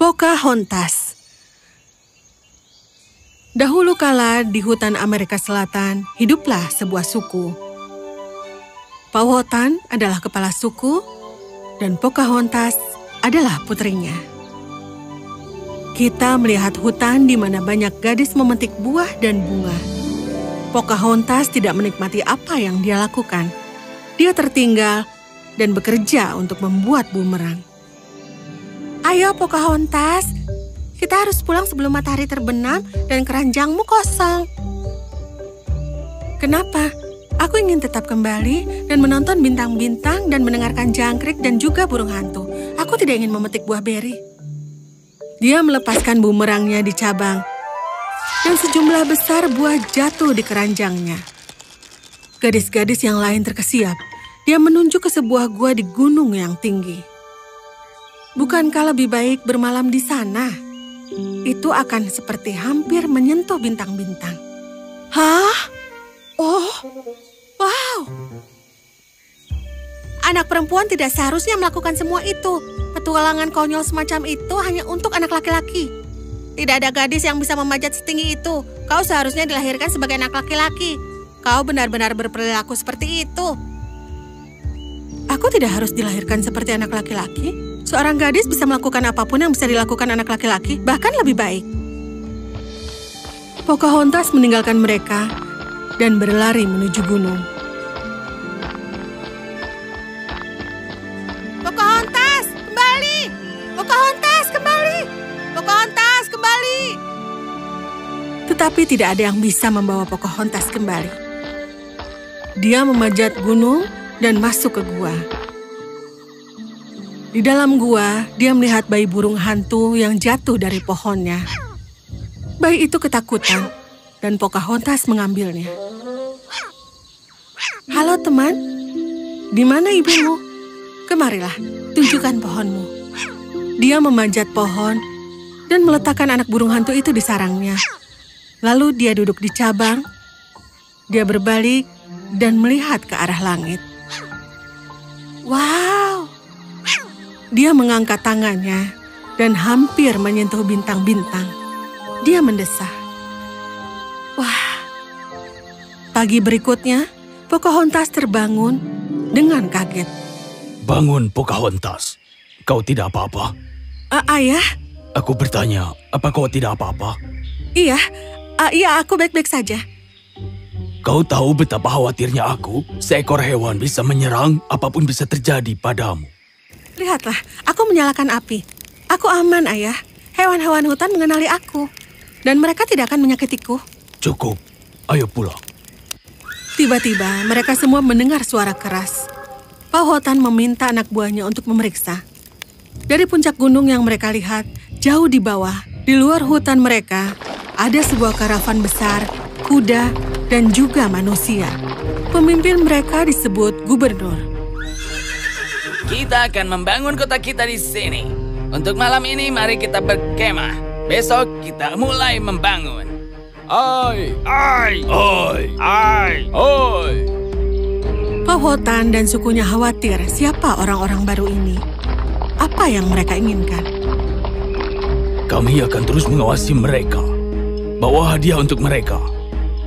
Pocahontas. Dahulu kala di hutan Amerika Selatan, hiduplah sebuah suku. Powhatan adalah kepala suku, dan Pocahontas adalah putrinya. Kita melihat hutan di mana banyak gadis memetik buah dan bunga. Pocahontas tidak menikmati apa yang dia lakukan. Dia tertinggal dan bekerja untuk membuat bumerang. Ayo Pocahontas, kita harus pulang sebelum matahari terbenam dan keranjangmu kosong. Kenapa? Aku ingin tetap kembali dan menonton bintang-bintang dan mendengarkan jangkrik dan juga burung hantu. Aku tidak ingin memetik buah beri. Dia melepaskan bumerangnya di cabang, dan sejumlah besar buah jatuh di keranjangnya. Gadis-gadis yang lain terkesiap. Dia menunjuk ke sebuah gua di gunung yang tinggi. Bukankah lebih baik bermalam di sana? Itu akan seperti hampir menyentuh bintang-bintang. Hah? Oh, wow. Anak perempuan tidak seharusnya melakukan semua itu. Petualangan konyol semacam itu hanya untuk anak laki-laki. Tidak ada gadis yang bisa memanjat setinggi itu. Kau seharusnya dilahirkan sebagai anak laki-laki. Kau benar-benar berperilaku seperti itu. Aku tidak harus dilahirkan seperti anak laki-laki. Seorang gadis bisa melakukan apapun yang bisa dilakukan anak laki-laki, bahkan lebih baik. Pocahontas meninggalkan mereka dan berlari menuju gunung. Pocahontas, kembali! Pocahontas, kembali! Pocahontas, kembali! Tetapi tidak ada yang bisa membawa Pocahontas kembali. Dia memanjat gunung dan masuk ke gua. Di dalam gua, dia melihat bayi burung hantu yang jatuh dari pohonnya. Bayi itu ketakutan, dan Pocahontas mengambilnya. Halo teman, di mana ibumu? Kemarilah, tunjukkan pohonmu. Dia memanjat pohon dan meletakkan anak burung hantu itu di sarangnya. Lalu dia duduk di cabang. Dia berbalik dan melihat ke arah langit. Wow! Dia mengangkat tangannya dan hampir menyentuh bintang-bintang. Dia mendesah. Wah! Pagi berikutnya, Pocahontas terbangun dengan kaget. Bangun, Pocahontas. Kau tidak apa-apa? Ayah? Aku bertanya, apa kau tidak apa-apa? Iya, aku baik-baik saja. Kau tahu betapa khawatirnya aku? Seekor hewan bisa menyerang, apapun bisa terjadi padamu. Lihatlah, aku menyalakan api. Aku aman, Ayah. Hewan-hewan hutan mengenali aku. Dan mereka tidak akan menyakitiku. Cukup, ayo pulang. Tiba-tiba, mereka semua mendengar suara keras. Powhatan meminta anak buahnya untuk memeriksa. Dari puncak gunung yang mereka lihat, jauh di bawah, di luar hutan mereka, ada sebuah karavan besar, kuda, dan juga manusia. Pemimpin mereka disebut gubernur. Kita akan membangun kota kita di sini. Untuk malam ini, mari kita berkemah. Besok kita mulai membangun. Ai, ai, ai, ai, ai. Powhatan dan sukunya khawatir siapa orang-orang baru ini. Apa yang mereka inginkan? Kami akan terus mengawasi mereka. Bawa hadiah untuk mereka.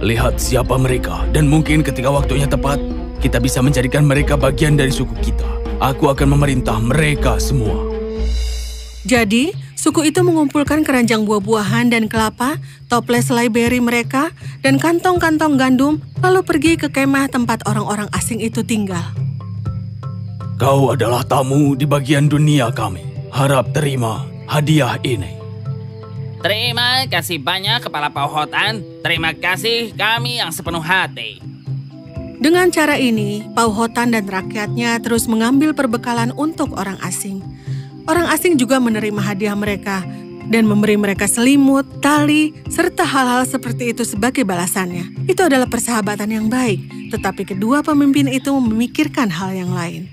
Lihat siapa mereka, dan mungkin ketika waktunya tepat, kita bisa menjadikan mereka bagian dari suku kita. Aku akan memerintah mereka semua. Jadi, suku itu mengumpulkan keranjang buah-buahan dan kelapa, toples selai beri mereka, dan kantong-kantong gandum, lalu pergi ke kemah tempat orang-orang asing itu tinggal. Kau adalah tamu di bagian dunia kami. Harap terima hadiah ini. Terima kasih banyak, Kepala Powhatan. Terima kasih kami yang sepenuh hati. Dengan cara ini, Powhatan dan rakyatnya terus mengambil perbekalan untuk orang asing. Orang asing juga menerima hadiah mereka dan memberi mereka selimut, tali, serta hal-hal seperti itu sebagai balasannya. Itu adalah persahabatan yang baik, tetapi kedua pemimpin itu memikirkan hal yang lain.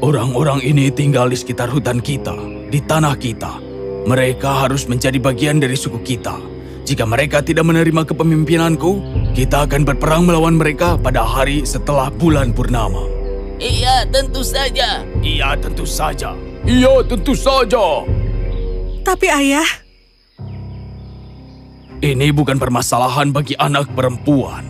Orang-orang ini tinggal di sekitar hutan kita, di tanah kita. Mereka harus menjadi bagian dari suku kita. Jika mereka tidak menerima kepemimpinanku, kita akan berperang melawan mereka pada hari setelah bulan purnama. Iya, tentu saja. Iya, tentu saja. Iya, tentu saja. Tapi ayah, Ini bukan permasalahan bagi anak perempuan.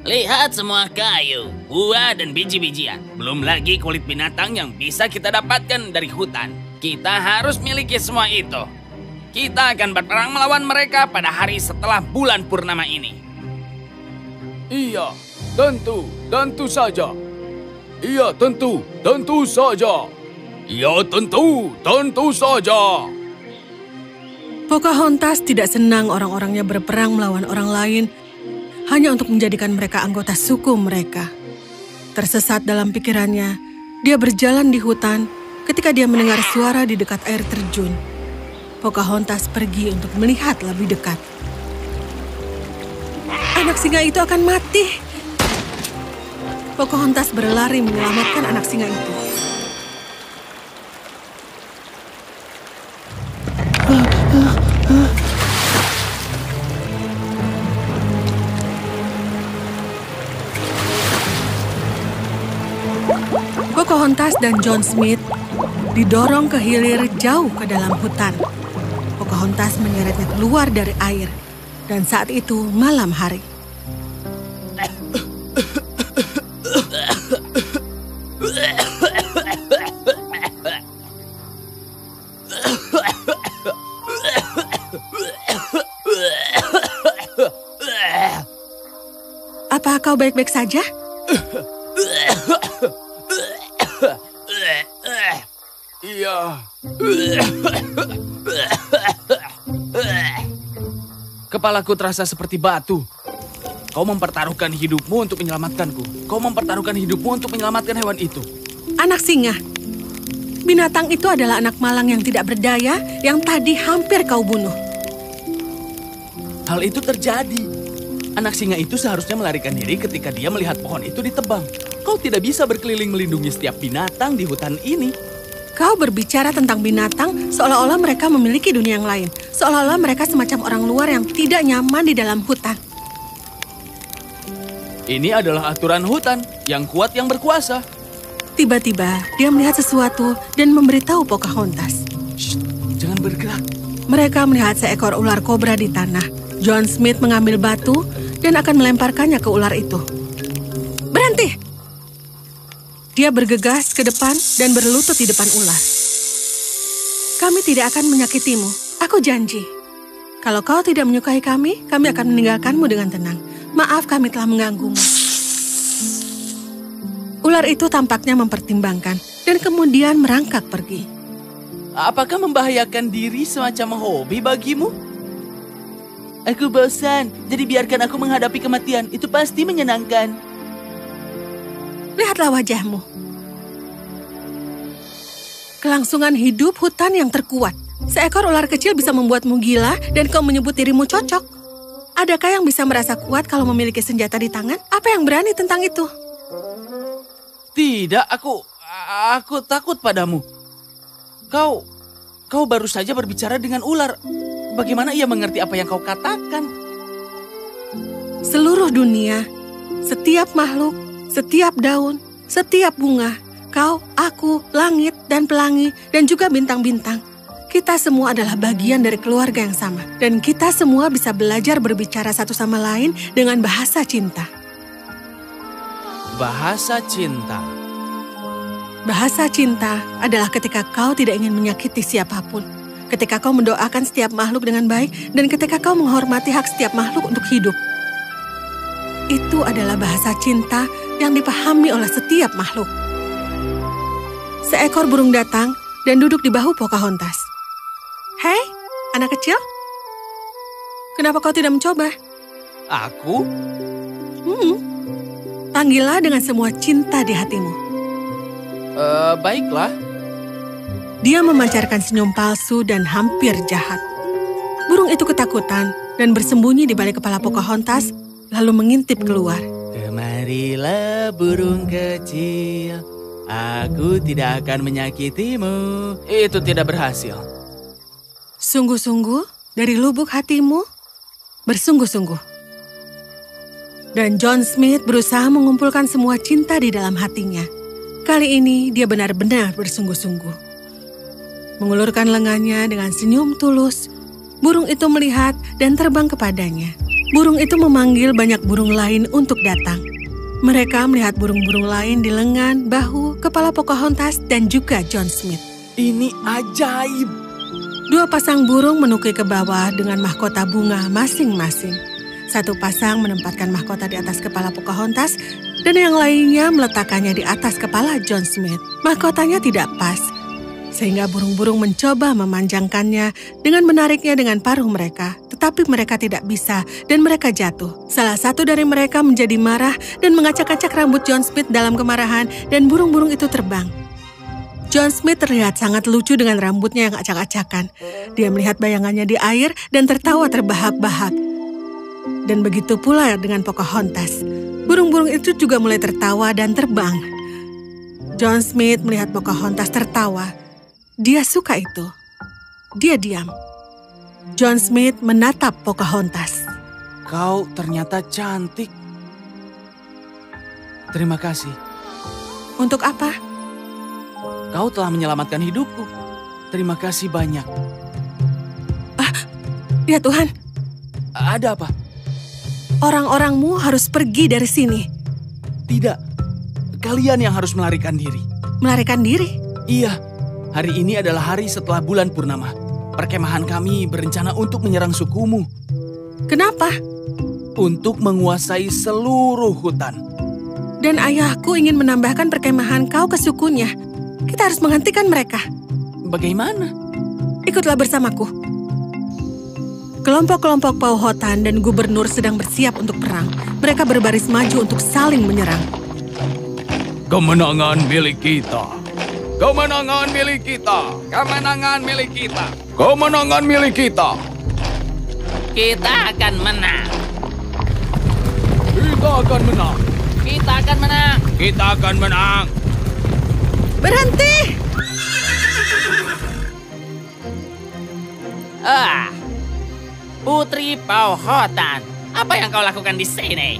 Lihat semua kayu, buah, dan biji-bijian. Belum lagi kulit binatang yang bisa kita dapatkan dari hutan. Kita harus miliki semua itu. Kita akan berperang melawan mereka pada hari setelah bulan purnama ini. Iya, tentu saja. Iya, tentu saja. Iya, tentu saja. Pocahontas tidak senang orang-orangnya berperang melawan orang lain hanya untuk menjadikan mereka anggota suku mereka. Tersesat dalam pikirannya, dia berjalan di hutan ketika dia mendengar suara di dekat air terjun. Pocahontas pergi untuk melihat lebih dekat. Anak singa itu akan mati. Pocahontas berlari menyelamatkan anak singa itu. Pocahontas dan John Smith didorong ke hilir jauh ke dalam hutan. Pocahontas menyeretnya keluar dari air, dan saat itu malam hari. Apa kau baik-baik saja? Iya. Kepalaku terasa seperti batu. Kau mempertaruhkan hidupmu untuk menyelamatkanku. Kau mempertaruhkan hidupmu untuk menyelamatkan hewan itu. Anak singa. Binatang itu adalah anak malang yang tidak berdaya yang tadi hampir kau bunuh. Hal itu terjadi. Anak singa itu seharusnya melarikan diri ketika dia melihat pohon itu ditebang. Kau tidak bisa berkeliling melindungi setiap binatang di hutan ini. Kau berbicara tentang binatang seolah-olah mereka memiliki dunia yang lain. Seolah-olah mereka semacam orang luar yang tidak nyaman di dalam hutan. Ini adalah aturan hutan, yang kuat yang berkuasa. Tiba-tiba, dia melihat sesuatu dan memberitahu Pocahontas. Shh, jangan bergerak. Mereka melihat seekor ular kobra di tanah. John Smith mengambil batu dan akan melemparkannya ke ular itu. Berhenti! Dia bergegas ke depan dan berlutut di depan ular. Kami tidak akan menyakitimu, aku janji. Kalau kau tidak menyukai kami akan meninggalkanmu dengan tenang. Maaf kami telah mengganggumu. Ular itu tampaknya mempertimbangkan dan kemudian merangkak pergi. Apakah membahayakan diri semacam hobi bagimu? Aku bosan, jadi biarkan aku menghadapi kematian. Itu pasti menyenangkan. Lihatlah wajahmu. Kelangsungan hidup hutan yang terkuat. Seekor ular kecil bisa membuatmu gila dan kau menyebut dirimu cocok. Adakah yang bisa merasa kuat kalau memiliki senjata di tangan? Apa yang berani tentang itu? Tidak, aku takut padamu. Kau baru saja berbicara dengan ular. Bagaimana ia mengerti apa yang kau katakan? Seluruh dunia, setiap makhluk, setiap daun, setiap bunga, kau, aku, langit, dan pelangi, dan juga bintang-bintang. Kita semua adalah bagian dari keluarga yang sama. Dan kita semua bisa belajar berbicara satu sama lain dengan bahasa cinta. Bahasa cinta. Bahasa cinta adalah ketika kau tidak ingin menyakiti siapapun. Ketika kau mendoakan setiap makhluk dengan baik. Dan ketika kau menghormati hak setiap makhluk untuk hidup. Itu adalah bahasa cinta yang dipahami oleh setiap makhluk. Seekor burung datang dan duduk di bahu Pocahontas. Hei, anak kecil. Kenapa kau tidak mencoba? Aku? Panggillah dengan semua cinta di hatimu. Baiklah. Dia memancarkan senyum palsu dan hampir jahat. Burung itu ketakutan dan bersembunyi di balik kepala Pocahontas, lalu mengintip keluar. Kemarilah burung kecil, aku tidak akan menyakitimu. Itu tidak berhasil. Sungguh-sungguh, dari lubuk hatimu, bersungguh-sungguh. Dan John Smith berusaha mengumpulkan semua cinta di dalam hatinya. Kali ini dia benar-benar bersungguh-sungguh. Mengulurkan lengannya dengan senyum tulus, burung itu melihat dan terbang kepadanya. Burung itu memanggil banyak burung lain untuk datang. Mereka melihat burung-burung lain di lengan, bahu, kepala Pocahontas, dan juga John Smith. Ini ajaib. 2 pasang burung menukik ke bawah dengan mahkota bunga masing-masing. 1 pasang menempatkan mahkota di atas kepala Pocahontas, dan yang lainnya meletakkannya di atas kepala John Smith. Mahkotanya tidak pas, sehingga burung-burung mencoba memanjangkannya dengan menariknya dengan paruh mereka. Tetapi mereka tidak bisa, dan mereka jatuh. Salah satu dari mereka menjadi marah dan mengacak-acak rambut John Smith dalam kemarahan, dan burung-burung itu terbang. John Smith terlihat sangat lucu dengan rambutnya yang acak-acakan. Dia melihat bayangannya di air dan tertawa terbahak-bahak. Dan begitu pula dengan Pocahontas. Burung-burung itu juga mulai tertawa dan terbang. John Smith melihat Pocahontas tertawa. Dia suka itu. Dia diam. John Smith menatap Pocahontas. Kau ternyata cantik. Terima kasih. Untuk apa? Kau telah menyelamatkan hidupku. Terima kasih banyak. Ya Tuhan, Ada apa? orang-orangmu harus pergi dari sini. Tidak. Kalian yang harus melarikan diri. Melarikan diri? Iya. Hari ini adalah hari setelah bulan purnama. Perkemahan kami berencana untuk menyerang sukumu. Kenapa? Untuk menguasai seluruh hutan. Dan ayahku ingin menambahkan perkemahan kau ke sukunya. Kita harus menghentikan mereka. Bagaimana? Ikutlah bersamaku. Kelompok-kelompok Powhatan dan gubernur sedang bersiap untuk perang. Mereka berbaris maju untuk saling menyerang. Kemenangan milik kita. Kemenangan milik kita. Kemenangan milik kita. Kemenangan milik kita. Kita akan menang. Kita akan menang. Kita akan menang. Kita akan menang. Berhenti! Putri Powhatan, apa yang kau lakukan di sini?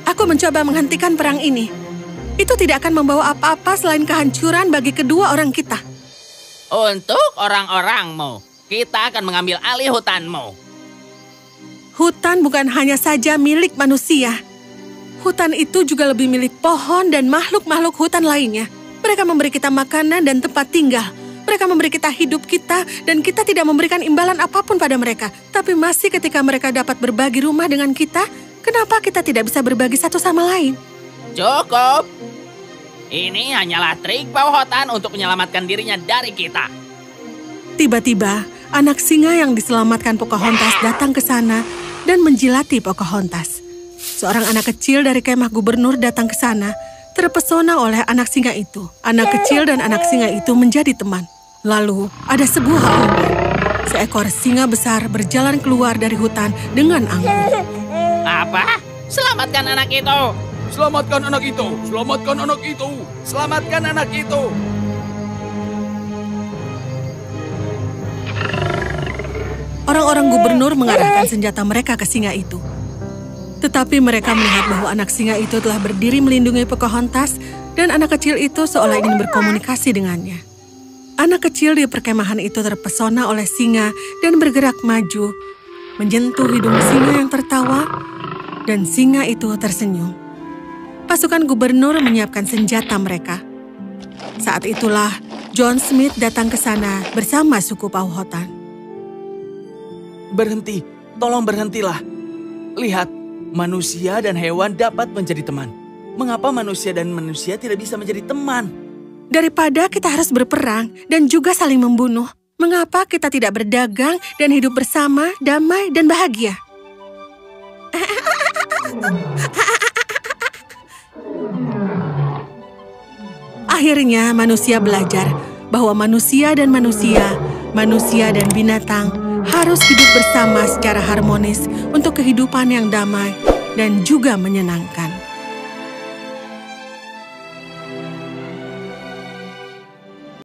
Aku mencoba menghentikan perang ini. Itu tidak akan membawa apa-apa selain kehancuran bagi kedua orang kita. Untuk orang-orangmu, kita akan mengambil alih hutanmu. Hutan bukan hanya saja milik manusia. Hutan itu juga lebih milik pohon dan makhluk-makhluk hutan lainnya. Mereka memberi kita makanan dan tempat tinggal. Mereka memberi kita hidup kita, dan kita tidak memberikan imbalan apapun pada mereka. Tapi masih ketika mereka dapat berbagi rumah dengan kita, kenapa kita tidak bisa berbagi satu sama lain? Cukup. Ini hanyalah trik Powhatan untuk menyelamatkan dirinya dari kita. Tiba-tiba, anak singa yang diselamatkan Pocahontas datang ke sana dan menjilati Pocahontas. Seorang anak kecil dari kemah gubernur datang ke sana, terpesona oleh anak singa itu. Anak kecil dan anak singa itu menjadi teman. Lalu, ada sebuah auman. Seekor singa besar berjalan keluar dari hutan dengan anggun. Apa? Selamatkan anak itu. Selamatkan anak itu. Selamatkan anak itu. Selamatkan anak itu. Orang-orang gubernur mengarahkan senjata mereka ke singa itu. Tetapi mereka melihat bahwa anak singa itu telah berdiri melindungi Pocahontas, dan anak kecil itu seolah ingin berkomunikasi dengannya. Anak kecil di perkemahan itu terpesona oleh singa dan bergerak maju, menyentuh hidung singa yang tertawa, dan singa itu tersenyum. Pasukan gubernur menyiapkan senjata mereka. Saat itulah John Smith datang ke sana bersama suku Powhatan. Berhenti. Tolong berhentilah. Lihat, manusia dan hewan dapat menjadi teman. Mengapa manusia dan manusia tidak bisa menjadi teman? Daripada kita harus berperang dan juga saling membunuh, mengapa kita tidak berdagang dan hidup bersama, damai dan bahagia? Akhirnya manusia belajar bahwa manusia dan binatang harus hidup bersama secara harmonis untuk kehidupan yang damai dan juga menyenangkan.